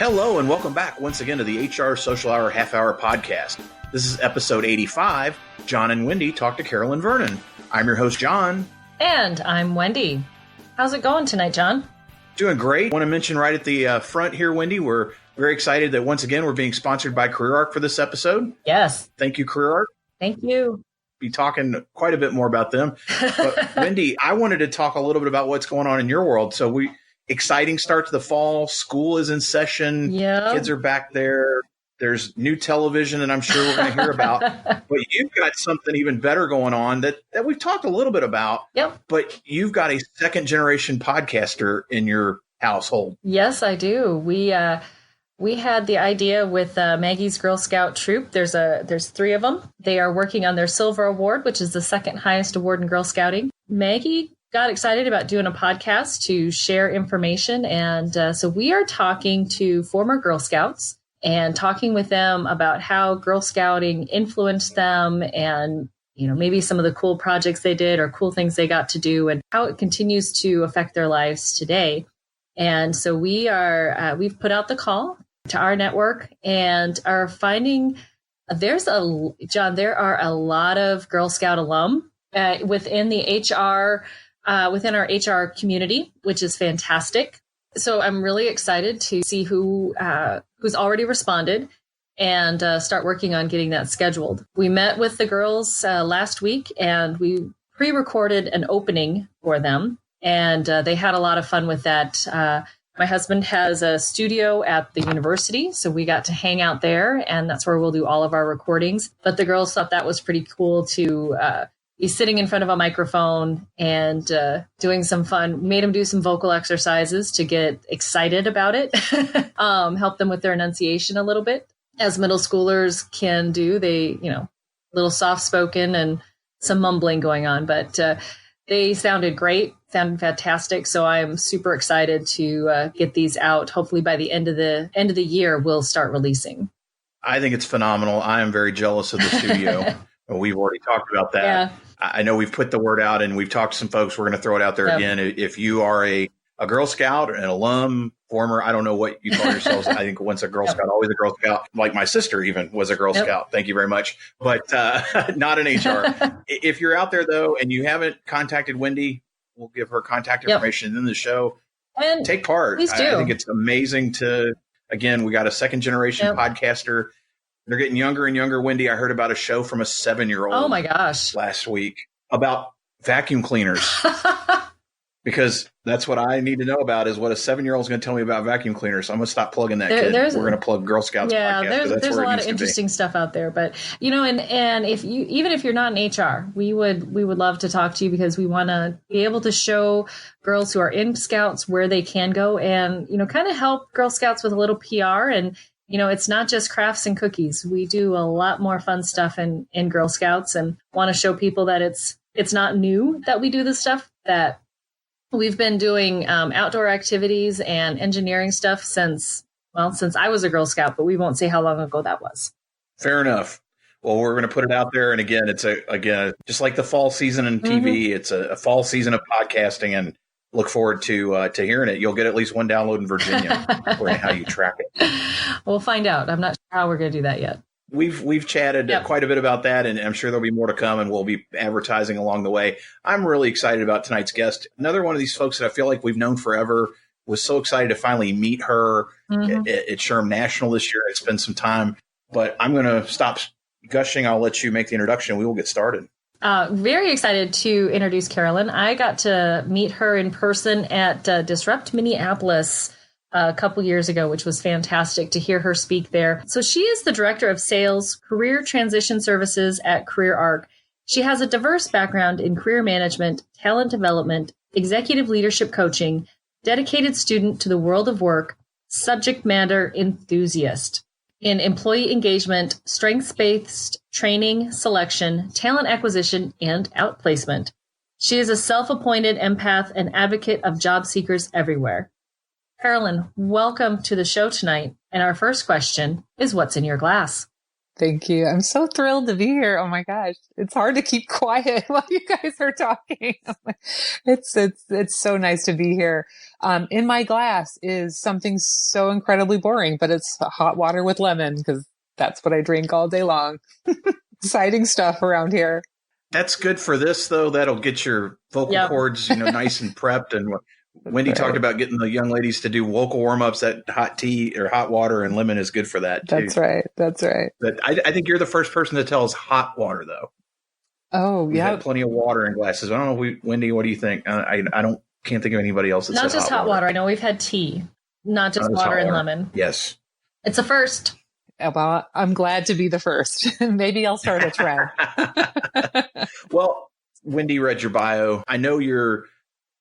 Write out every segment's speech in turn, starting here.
Hello and welcome back once again to the HR Social Hour Half Hour Podcast. This is episode 85. John and Wendy talk to Caroline Vernon. I'm your host, John. And I'm Wendy. How's it going tonight, John? Doing great. I want to mention right at the front here, Wendy, we're very excited that once again we're being sponsored by CareerArc for this episode. Yes. Thank you, CareerArc. Thank you. Be talking quite a bit more about them. But Wendy, I wanted to talk a little bit about what's going on in your world. So exciting start to the fall. School is in session. Yeah. Kids are back there. There's new television that I'm sure we're going to hear about. But you've got something even better going on that we've talked a little bit about. Yep. But you've got a second generation podcaster in your household. Yes, I do. We had the idea with Maggie's Girl Scout troop. There's 3 of them. They are working on their Silver Award, which is the second highest award in Girl Scouting. Maggie got excited about doing a podcast to share information. And so we are talking to former Girl Scouts and talking with them about how Girl Scouting influenced them and, maybe some of the cool projects they did or cool things they got to do and how it continues to affect their lives today. And so we've put out the call to our network and are finding there are a lot of Girl Scout alum within within our HR community, which is fantastic. So I'm really excited to see who's already responded and start working on getting that scheduled. We met with the girls last week and we pre-recorded an opening for them and they had a lot of fun with that. My husband has a studio at the university, so we got to hang out there and that's where we'll do all of our recordings. But the girls thought that was pretty cool to he's sitting in front of a microphone and doing some fun, made them do some vocal exercises to get excited about it, help them with their enunciation a little bit, as middle schoolers can do. They, little soft-spoken and some mumbling going on, but they sounded great, sounded fantastic. So I'm super excited to get these out. Hopefully by the end of the year, we'll start releasing. I think it's phenomenal. I am very jealous of the studio. We've already talked about that. Yeah. I know we've put the word out and we've talked to some folks. We're going to throw it out there again. If you are a Girl Scout, an alum, former, I don't know what you call yourselves. I think once a Girl Scout, always a Girl Scout. Like my sister even was a Girl Scout. Thank you very much. But not in HR. If you're out there, though, and you haven't contacted Wendy, we'll give her contact information in the show. And take part. Please do. I think it's amazing again, we got a second generation podcaster. They're getting younger and younger. Wendy, I heard about a show from a 7-year-old. Oh my gosh. Last week about vacuum cleaners. Because that's what I need to know about is what a 7-year-old is going to tell me about vacuum cleaners. So I'm going to stop plugging that kid. We're going to plug Girl Scouts. Yeah, podcast, there's a lot of interesting stuff out there. But, and even if you're not in HR, we would love to talk to you because we want to be able to show girls who are in Scouts where they can go and, kind of help Girl Scouts with a little PR. And, it's not just crafts and cookies. We do a lot more fun stuff in Girl Scouts and want to show people that it's not new that we do this stuff, that we've been doing outdoor activities and engineering stuff since I was a Girl Scout, but we won't say how long ago that was. Fair enough. Well, we're going to put it out there. And again, it's just like the fall season in TV, it's a fall season of podcasting and look forward to hearing it. You'll get at least one download in Virginia according to how you track it. We'll find out. I'm not sure how we're going to do that yet. We've chatted quite a bit about that, and I'm sure there'll be more to come, and we'll be advertising along the way. I'm really excited about tonight's guest. Another one of these folks that I feel like we've known forever. Was so excited to finally meet her at SHRM National this year and spend some time. But I'm going to stop gushing. I'll let you make the introduction. We will get started. Very excited to introduce Caroline. I got to meet her in person at Disrupt Minneapolis a couple years ago, which was fantastic to hear her speak there. So she is the Director of Sales, Career Transition Services at CareerArc. She has a diverse background in career management, talent development, executive leadership coaching, dedicated student to the world of work, subject matter enthusiast in employee engagement, strengths-based training, selection, talent acquisition, and outplacement. She is a self-appointed empath and advocate of job seekers everywhere. Caroline, welcome to the show tonight. And our first question is, what's in your glass? Thank you. I'm so thrilled to be here. Oh my gosh. It's hard to keep quiet while you guys are talking. It's so nice to be here. In my glass is something so incredibly boring, but it's hot water with lemon because that's what I drink all day long. Exciting stuff around here. That's good for this, though. That'll get your vocal cords, nice and prepped. And Wendy talked about getting the young ladies to do vocal warm-ups. That hot tea or hot water and lemon is good for that, too. That's right. But I think you're the first person to tell us hot water, though. Oh, yeah. We've had plenty of water in glasses. I don't know, Wendy, what do you think? I can't think of anybody else that not said just hot water. I know we've had tea, not just water and lemon. Yes. It's a first. Well, I'm glad to be the first. Maybe I'll start a trend. Well, Wendy read your bio. I know you're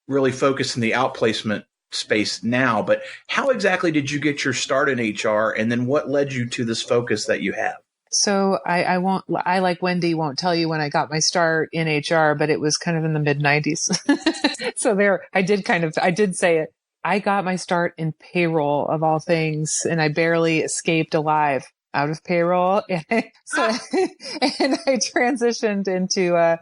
really focused in the outplacement space now, but how exactly did you get your start in HR? And then what led you to this focus that you have? So I like Wendy won't tell you when I got my start in HR, but it was kind of in the mid 90s. So I did say it. I got my start in payroll of all things, and I barely escaped alive out of payroll. And I transitioned into a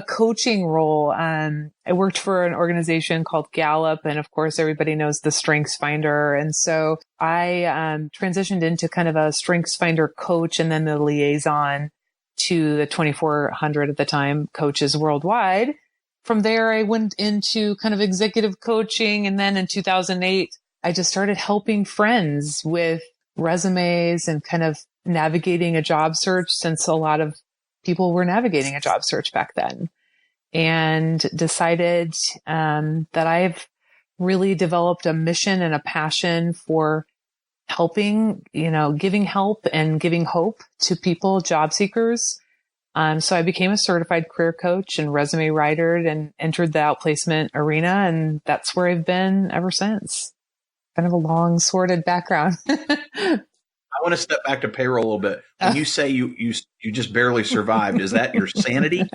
coaching role. I worked for an organization called Gallup, and of course everybody knows the Strengths Finder. And so I transitioned into kind of a Strengths Finder coach and then the liaison to the 2,400 at the time coaches worldwide. From there, I went into kind of executive coaching. And then in 2008, I just started helping friends with resumes and kind of navigating a job search, since a lot of people were navigating a job search back then, and decided that I've really developed a mission and a passion for helping, giving help and giving hope to people, job seekers. So I became a certified career coach and resume writer and entered the outplacement arena. And that's where I've been ever since. Kind of a long, sordid background. I want to step back to payroll a little bit. When you say you just barely survived, is that your sanity?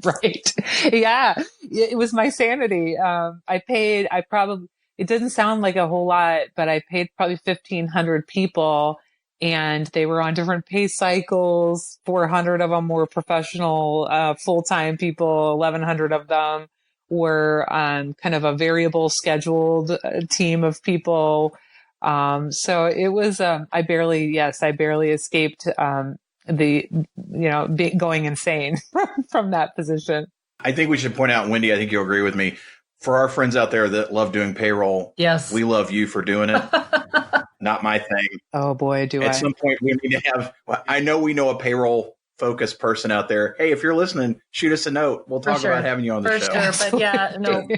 Right. Yeah. It was my sanity. It didn't sound like a whole lot, but I paid probably 1,500 people, and they were on different pay cycles. 400 of them were professional, full-time people. 1,100 of them were kind of a variable scheduled team of people. So it was, I barely escaped, going insane from that position. I think we should point out, Wendy, I think you'll agree with me. For our friends out there that love doing payroll, yes, we love you for doing it. Not my thing. Oh boy, At some point we need to have, I know we know a payroll focused person out there. Hey, if you're listening, shoot us a note. We'll talk about having you on the show. Sure, but yeah, no.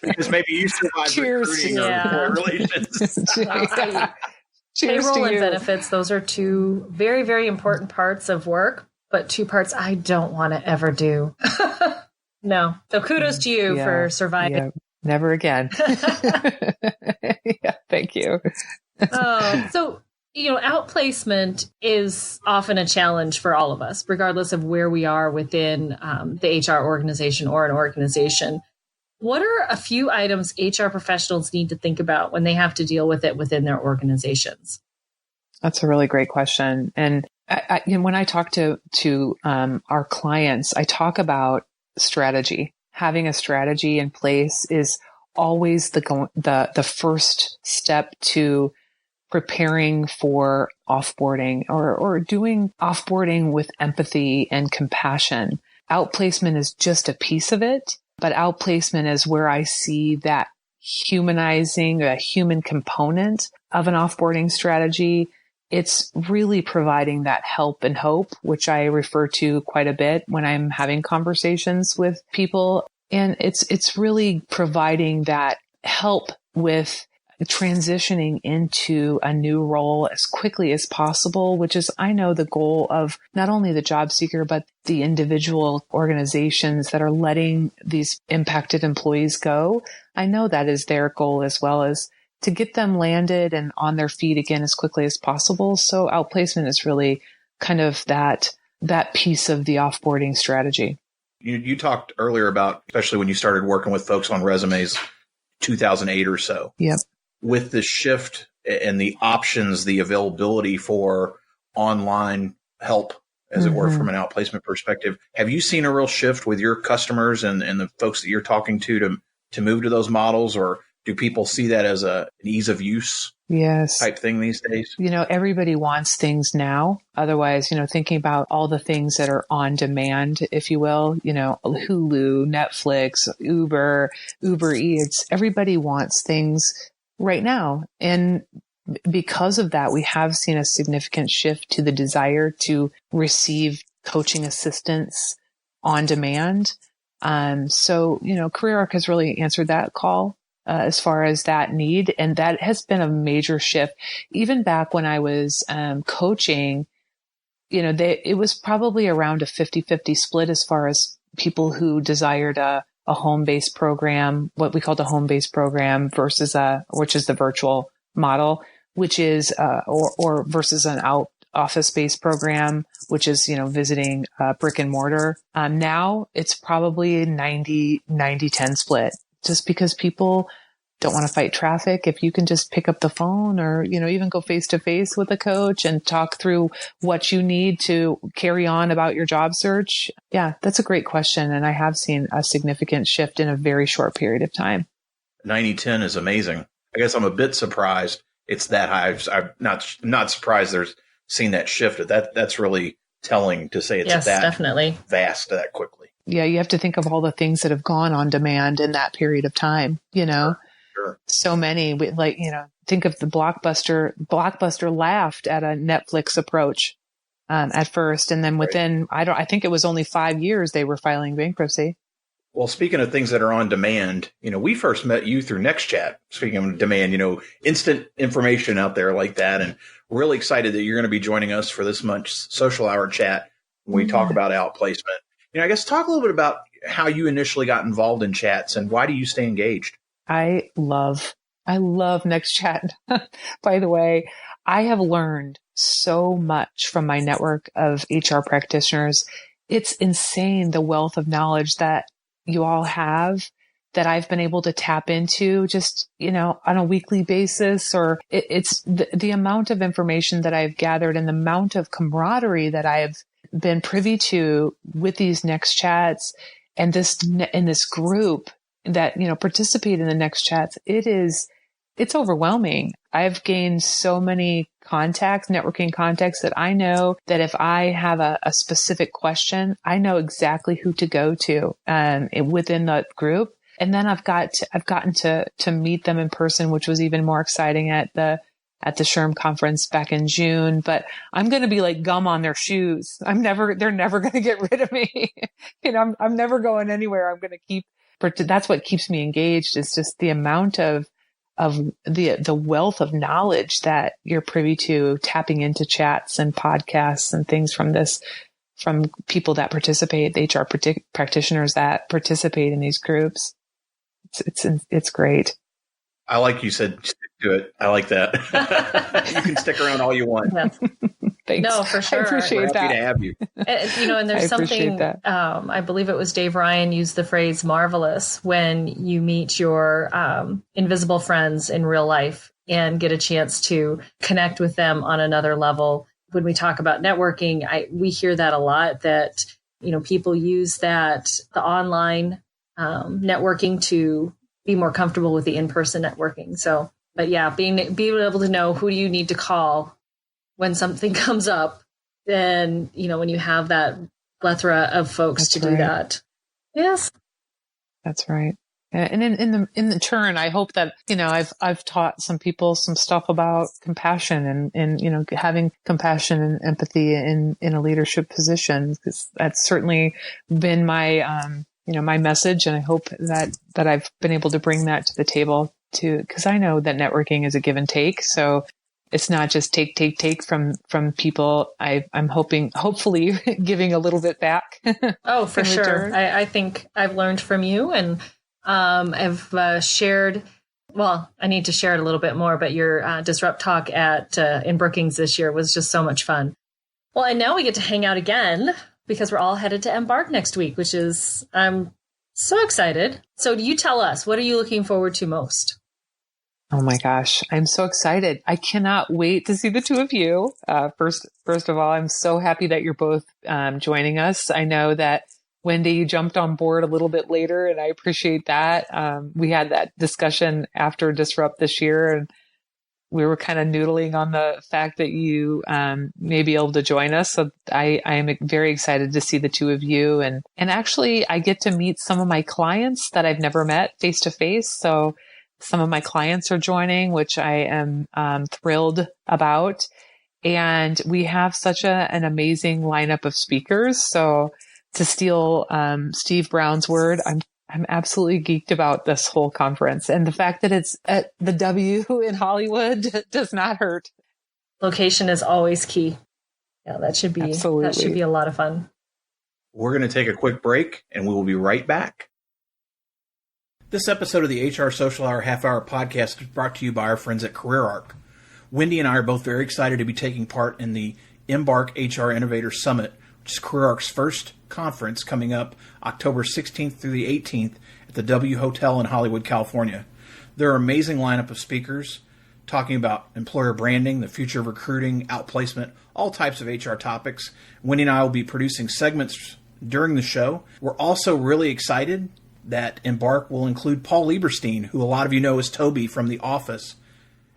Because maybe you survive recruiting or relations. Payroll and benefits, those are two very, very important parts of work, but two parts I don't want to ever do. No. So kudos to you for surviving. Yeah. Never again. Yeah, thank you. So, outplacement is often a challenge for all of us, regardless of where we are within the HR organization or an organization. What are a few items HR professionals need to think about when they have to deal with it within their organizations? That's a really great question. And when I talk to our clients, I talk about strategy. Having a strategy in place is always the first step to preparing for offboarding or doing offboarding with empathy and compassion. Outplacement is just a piece of it, but outplacement is where I see that humanizing, a human component of an offboarding strategy. It's really providing that help and hope, which I refer to quite a bit when I'm having conversations with people. And it's really providing that help with transitioning into a new role as quickly as possible, which is, I know, the goal of not only the job seeker, but the individual organizations that are letting these impacted employees go. I know that is their goal, as well as to get them landed and on their feet again as quickly as possible. So outplacement is really kind of that piece of the offboarding strategy. You talked earlier about, especially when you started working with folks on resumes, 2008 or so. Yep. With the shift and the options, the availability for online help, as it were, from an outplacement perspective. Have you seen a real shift with your customers and the folks that you're talking to move to those models, or do people see that as an ease of use type thing these days? Everybody wants things now. Otherwise, thinking about all the things that are on demand, if you will, Hulu, Netflix, Uber Eats, everybody wants things right now. And because of that, we have seen a significant shift to the desire to receive coaching assistance on demand. So, CareerArc has really answered that call as far as that need. And that has been a major shift. Even back when I was coaching, it was probably around a 50-50 split as far as people who desired a home-based program, what we called a home-based program versus which is the virtual model, which is, or versus an office-based program, which is, visiting brick and mortar. Now it's probably 90-10 split, just because people don't want to fight traffic. If you can just pick up the phone or, even go face to face with a coach and talk through what you need to carry on about your job search. Yeah, that's a great question. And I have seen a significant shift in a very short period of time. 90-10 is amazing. I guess I'm a bit surprised it's that high. I'm not surprised there's seen that shift. That's really telling to say it's definitely vast that quickly. Yeah, you have to think of all the things that have gone on demand in that period of time, Sure. So many, think of the Blockbuster. Blockbuster laughed at a Netflix approach at first. And then within, I think it was only 5 years they were filing bankruptcy. Well, speaking of things that are on demand, we first met you through NextChat. Speaking of demand, instant information out there like that. And really excited that you're going to be joining us for this month's social hour chat when we talk about outplacement. I guess talk a little bit about how you initially got involved in chats and why do you stay engaged? I love NextChat. By the way, I have learned so much from my network of HR practitioners. It's insane the wealth of knowledge that you all have that I've been able to tap into just, on a weekly basis, or it's the amount of information that I've gathered and the amount of camaraderie that I've been privy to with these NextChats and this group that, participate in the NextChats. It's overwhelming. I've gained so many networking contacts that I know that if I have a specific question, I know exactly who to go to within that group. And then I've gotten to meet them in person, which was even more exciting at the SHRM conference back in June. But I'm going to be like gum on their shoes. they're never going to get rid of me. I'm never going anywhere. I'm going to keep, that's what keeps me engaged, is just the amount of the wealth of knowledge that you're privy to, tapping into chats and podcasts and things from people that participate, HR practitioners that participate in these groups. It's great. I like you said, stick to it. I like that. You can stick around all you want. Yes. Thanks. No, for sure. I appreciate that. Happy to have you. And there's something, I believe it was Dave Ryan used the phrase marvelous when you meet your invisible friends in real life and get a chance to connect with them on another level. When we talk about networking, we hear that a lot, that, people use the online networking to be more comfortable with the in-person networking. So, but yeah, being able to know who do you need to call when something comes up, then, when you have that plethora of folks to do that. Yes. That's right. And in the turn, I hope that, I've taught some people some stuff about compassion and having compassion and empathy in a leadership position, because that's certainly been my, my message. And I hope that I've been able to bring that to the table too, because I know that networking is a give and take. So it's not just take from people. I'm hopefully giving a little bit back. Oh, for sure. I think I've learned from you, and I've shared. Well, I need to share it a little bit more, but your Disrupt Talk in Brookings this year was just so much fun. Well, and now we get to hang out again because we're all headed to Embark next week, which is, I'm so excited. So you tell us, what are you looking forward to most? Oh my gosh, I'm so excited. I cannot wait to see the two of you. First of all, I'm so happy that you're both joining us. I know that Wendy jumped on board a little bit later, and I appreciate that. We had that discussion after Disrupt this year, and we were kind of noodling on the fact that you may be able to join us. So I am very excited to see the two of you. And actually, I get to meet some of my clients that I've never met face to face. So some of my clients are joining, which I am thrilled about. And we have such an amazing lineup of speakers. So to steal Steve Brown's word, I'm absolutely geeked about this whole conference. And the fact that it's at the W in Hollywood does not hurt. Location is always key. Yeah, that should be a lot of fun. We're going to take a quick break, and we will be right back. This episode of the HR Social Hour Half Hour Podcast is brought to you by our friends at CareerArc. Wendy and I are both very excited to be taking part in the Embark HR Innovator Summit, which is CareerArc's first conference coming up October 16th through the 18th at the W Hotel in Hollywood, California. There are an amazing lineup of speakers talking about employer branding, the future of recruiting, outplacement, all types of HR topics. Wendy and I will be producing segments during the show. We're also really excited that Embark will include Paul Lieberstein, who a lot of you know as Toby from The Office.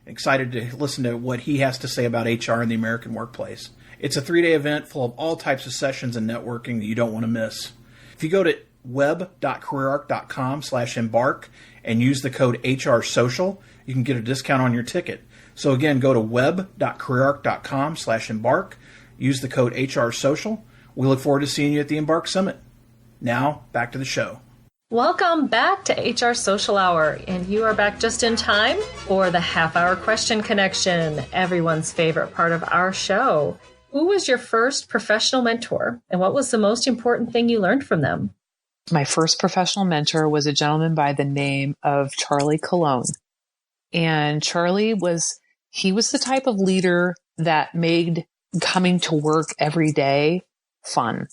Excited to listen to what he has to say about HR in the American workplace. It's a 3-day event full of all types of sessions and networking that you don't want to miss. If you go to web.careerarc.com/embark and use the code HRSocial, you can get a discount on your ticket. So again, go to web.careerarc.com/embark, use the code HRSocial. We look forward to seeing you at the Embark Summit. Now, back to the show. Welcome back to HR Social Hour, and you are back just in time for the half-hour question connection, everyone's favorite part of our show. Who was your first professional mentor, and what was the most important thing you learned from them? My first professional mentor was a gentleman by the name of Charlie Cologne. And Charlie was the type of leader that made coming to work every day fun.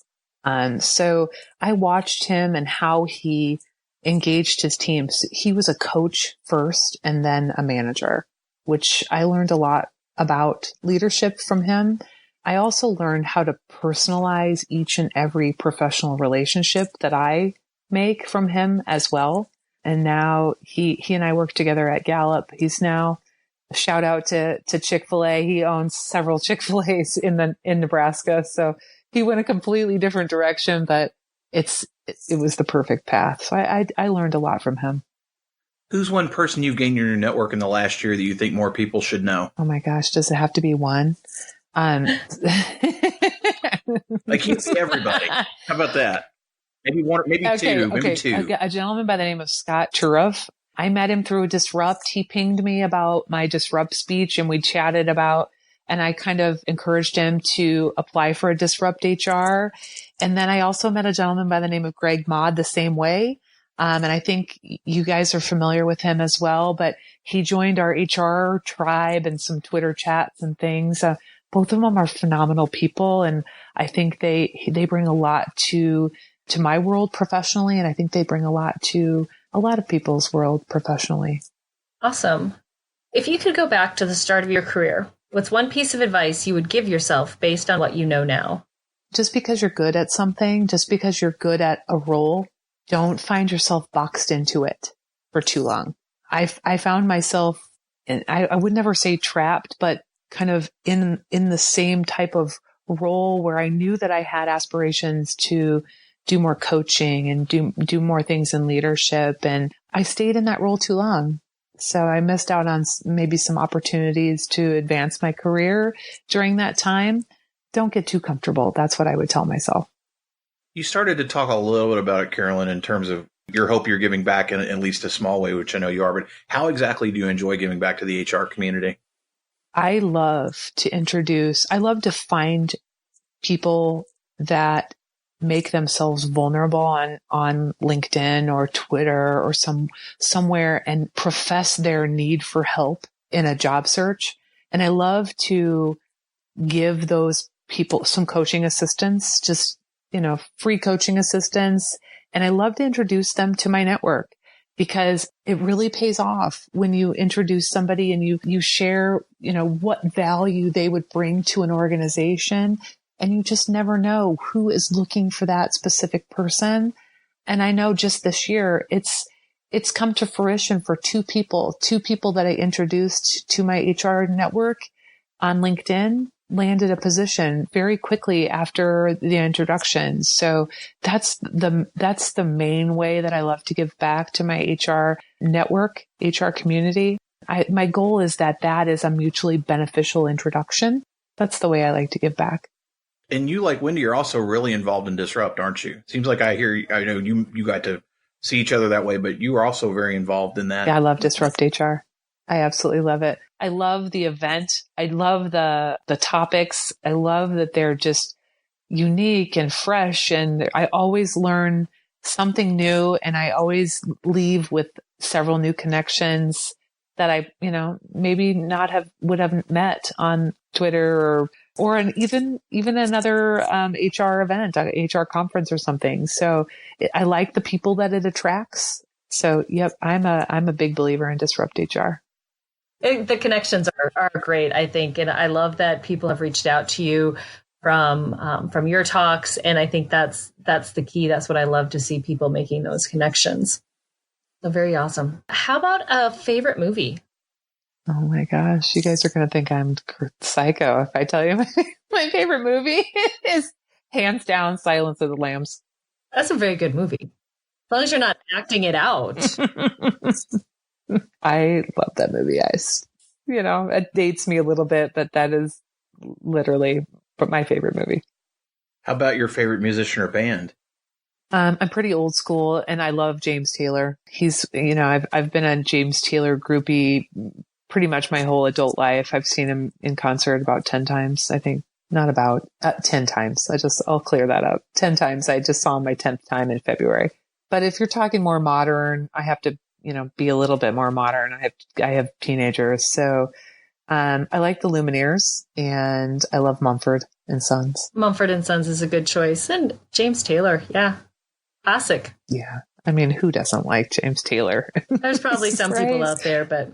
So I watched him and how he engaged his teams. He was a coach first and then a manager, which I learned a lot about leadership from him. I also learned how to personalize each and every professional relationship that I make from him as well. And now he and I work together at Gallup. He's now, shout out to Chick-fil-A. He owns several Chick-fil-A's in Nebraska. So he went a completely different direction, but it was the perfect path. So I learned a lot from him. Who's one person you've gained in your network in the last year that you think more people should know? Oh my gosh, does it have to be one? I can't see everybody. How about that? Maybe one, maybe two. A gentleman by the name of Scott Turoff. I met him through Disrupt. He pinged me about my Disrupt speech, and we chatted about, and I kind of encouraged him to apply for a Disrupt HR. And then I also met a gentleman by the name of Greg Maud the same way. And I think you guys are familiar with him as well, but he joined our HR tribe and some Twitter chats and things. Both of them are phenomenal people. And I think they bring a lot to my world professionally. And I think they bring a lot to a lot of people's world professionally. Awesome. If you could go back to the start of your career, what's one piece of advice you would give yourself based on what you know now? Just because you're good at something, just because you're good at a role, don't find yourself boxed into it for too long. I found myself, and I would never say trapped, but kind of in the same type of role where I knew that I had aspirations to do more coaching and do more things in leadership. And I stayed in that role too long. So I missed out on maybe some opportunities to advance my career during that time. Don't get too comfortable. That's what I would tell myself. You started to talk a little bit about it, Caroline, in terms of your hope you're giving back in at least a small way, which I know you are. But how exactly do you enjoy giving back to the HR community? I love to find people that make themselves vulnerable on LinkedIn or Twitter or somewhere and profess their need for help in a job search. And I love to give those people some coaching assistance, just, free coaching assistance. And I love to introduce them to my network. because it really pays off when you introduce somebody and you share, what value they would bring to an organization. And you just never know who is looking for that specific person. And I know just this year, it's come to fruition for two people that I introduced to my HR network on LinkedIn landed a position very quickly after the introduction. So that's the main way that I love to give back to my HR network, HR community. My goal is that is a mutually beneficial introduction. That's the way I like to give back. And you, like Wendy, are also really involved in Disrupt, aren't you? Seems like I know you got to see each other that way, but you are also very involved in that. Yeah, I love Disrupt HR. I absolutely love it. I love the event. I love the topics. I love that they're just unique and fresh. And I always learn something new, and I always leave with several new connections that I, maybe would have met on Twitter or even another HR event, an HR conference or something. So I like the people that it attracts. So yep, I'm a big believer in Disrupt HR. The connections are great, I think, and I love that people have reached out to you from your talks, and I think that's the key. That's what I love to see, people making those connections. So very awesome. How about a favorite movie? Oh my gosh, you guys are going to think I'm psycho if I tell you my favorite movie is hands down Silence of the Lambs. That's a very good movie, as long as you're not acting it out. I love that movie. It dates me a little bit, but that is literally my favorite movie. How about your favorite musician or band? I'm pretty old school, and I love James Taylor. He's, I've been a James Taylor groupie pretty much my whole adult life. I've seen him in concert about 10 times, I think. Not about 10 times. I'll clear that up. 10 times. I just saw him my 10th time in February. But if you're talking more modern, I have to, be a little bit more modern. I have teenagers. So, I like the Lumineers, and I love Mumford and Sons. Mumford and Sons is a good choice. And James Taylor. Yeah. Classic. Yeah. I mean, who doesn't like James Taylor? There's probably some people out there, but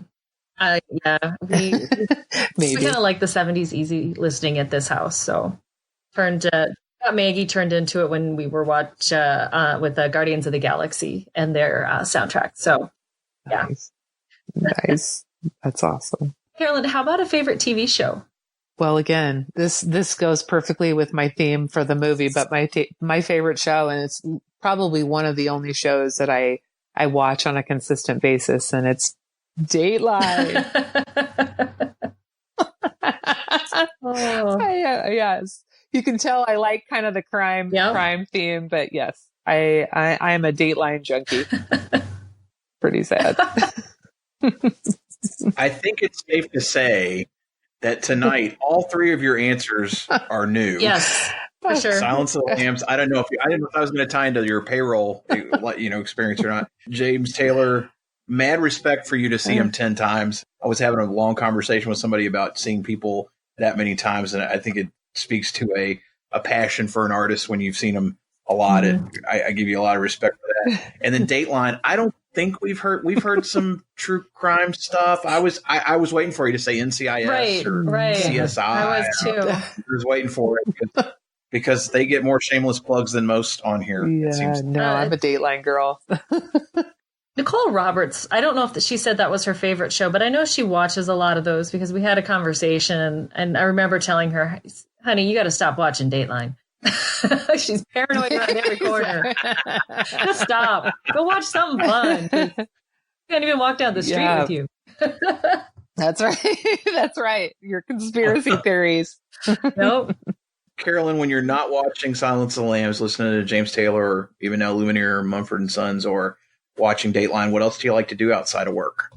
we kind of like the 70s easy listening at this house. So Maggie turned into it when we were with the Guardians of the Galaxy and their soundtrack. So yeah. Nice. That's awesome. Carolyn, how about a favorite TV show? Well, again, this goes perfectly with my theme for the movie, but my favorite show, and it's probably one of the only shows that I watch on a consistent basis, and it's Dateline. Yes, you can tell I like kind of the crime theme, but yes, I am a Dateline junkie. Pretty sad. I think it's safe to say that tonight all three of your answers are new. Yes, for sure. Silence of the Lambs. I didn't know if I was going to tie into your payroll, experience or not. James Taylor. Mad respect for you to see him 10 times. I was having a long conversation with somebody about seeing people that many times, and I think it speaks to a passion for an artist when you've seen them a lot. Mm-hmm. I give you a lot of respect for that. And then Dateline, I don't think we've heard some true crime stuff. I was waiting for you to say NCIS or CSI. I was too. I was waiting for it because they get more shameless plugs than most on here. Yeah, I'm a Dateline girl. Nicole Roberts, I don't know if she said that was her favorite show, but I know she watches a lot of those because we had a conversation, and I remember telling her, honey, you got to stop watching Dateline. She's paranoid around every corner. Just stop. Go watch something fun. You can't even walk down the street with you. That's right. That's right. Your conspiracy theories. Nope. Carolyn, when you're not watching Silence of the Lambs, listening to James Taylor, or even now Lumineer, Mumford and Sons, or watching Dateline, what else do you like to do outside of work?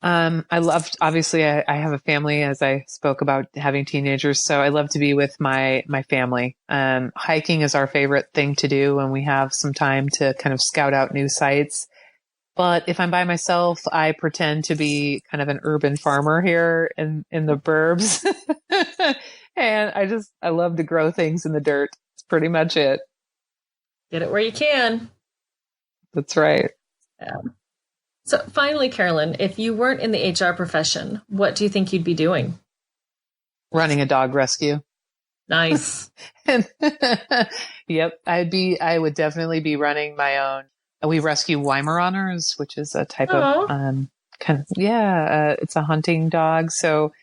Obviously I have a family, as I spoke about having teenagers. So I love to be with my family. Hiking is our favorite thing to do when we have some time to kind of scout out new sites. But if I'm by myself, I pretend to be kind of an urban farmer here in the burbs. And I love to grow things in the dirt. It's pretty much it. Get it where you can. That's right. Yeah. So finally, Carolyn, if you weren't in the HR profession, what do you think you'd be doing? Running a dog rescue. Nice. Yep. I would definitely be running my own. We rescue Weimaraners, which is a type of, it's a hunting dog. So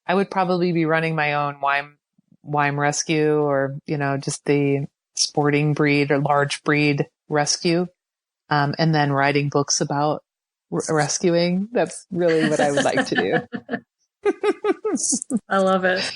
I would probably be running my own Weim rescue, or, just the sporting breed or large breed rescue. And then writing books about rescuing. That's really what I would like to do. I love it.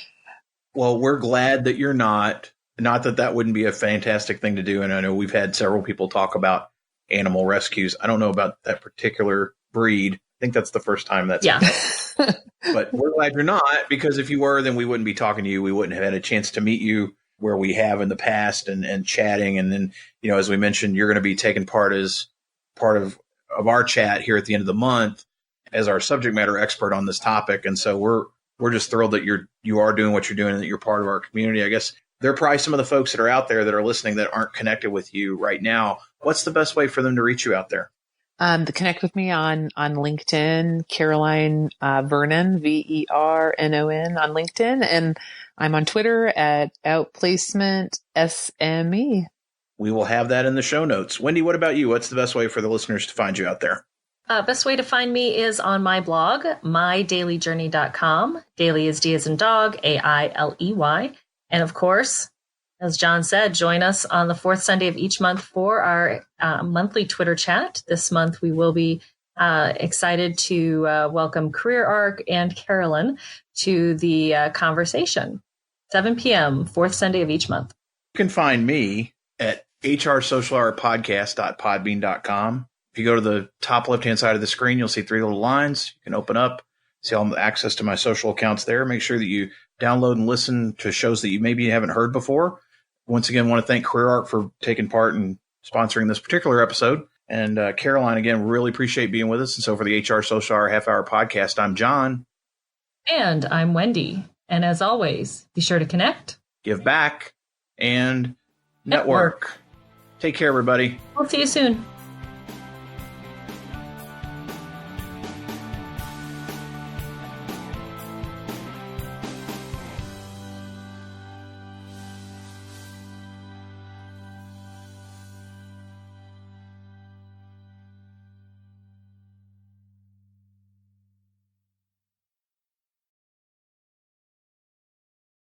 Well, we're glad that you're not that wouldn't be a fantastic thing to do. And I know we've had several people talk about animal rescues. I don't know about that particular breed. I think that's the first time that's happened. But we're glad you're not, because if you were, then we wouldn't be talking to you. We wouldn't have had a chance to meet you where we have in the past and chatting. And then, as we mentioned, you're going to be taking part as part of our chat here at the end of the month as our subject matter expert on this topic. And so we're just thrilled that you are doing what you're doing and that you're part of our community. I guess there are probably some of the folks that are out there that are listening that aren't connected with you right now. What's the best way for them to reach you out there? To connect with me on LinkedIn, Caroline Vernon, Vernon on LinkedIn. And I'm on Twitter at outplacement SME. We will have that in the show notes. Wendy, what about you? What's the best way for the listeners to find you out there? Best way to find me is on my blog, mydailyjourney.com. Daily is D as in dog, AILEY. And of course, as John said, join us on the fourth Sunday of each month for our monthly Twitter chat. This month, we will be excited to welcome CareerArc and Carolyn to the conversation. 7 p.m., fourth Sunday of each month. You can find me at hrsocialhourpodcast.podbean.com. If you go to the top left-hand side of the screen, you'll see 3 little lines. You can open up, see all the access to my social accounts there. Make sure that you download and listen to shows that you maybe haven't heard before. Once again, want to thank CareerArc for taking part in sponsoring this particular episode. And Caroline, again, really appreciate being with us. And so for the HR Social Hour Half Hour Podcast, I'm John. And I'm Wendy. And as always, be sure to connect, give back, and network. Take care, everybody. We'll see you soon.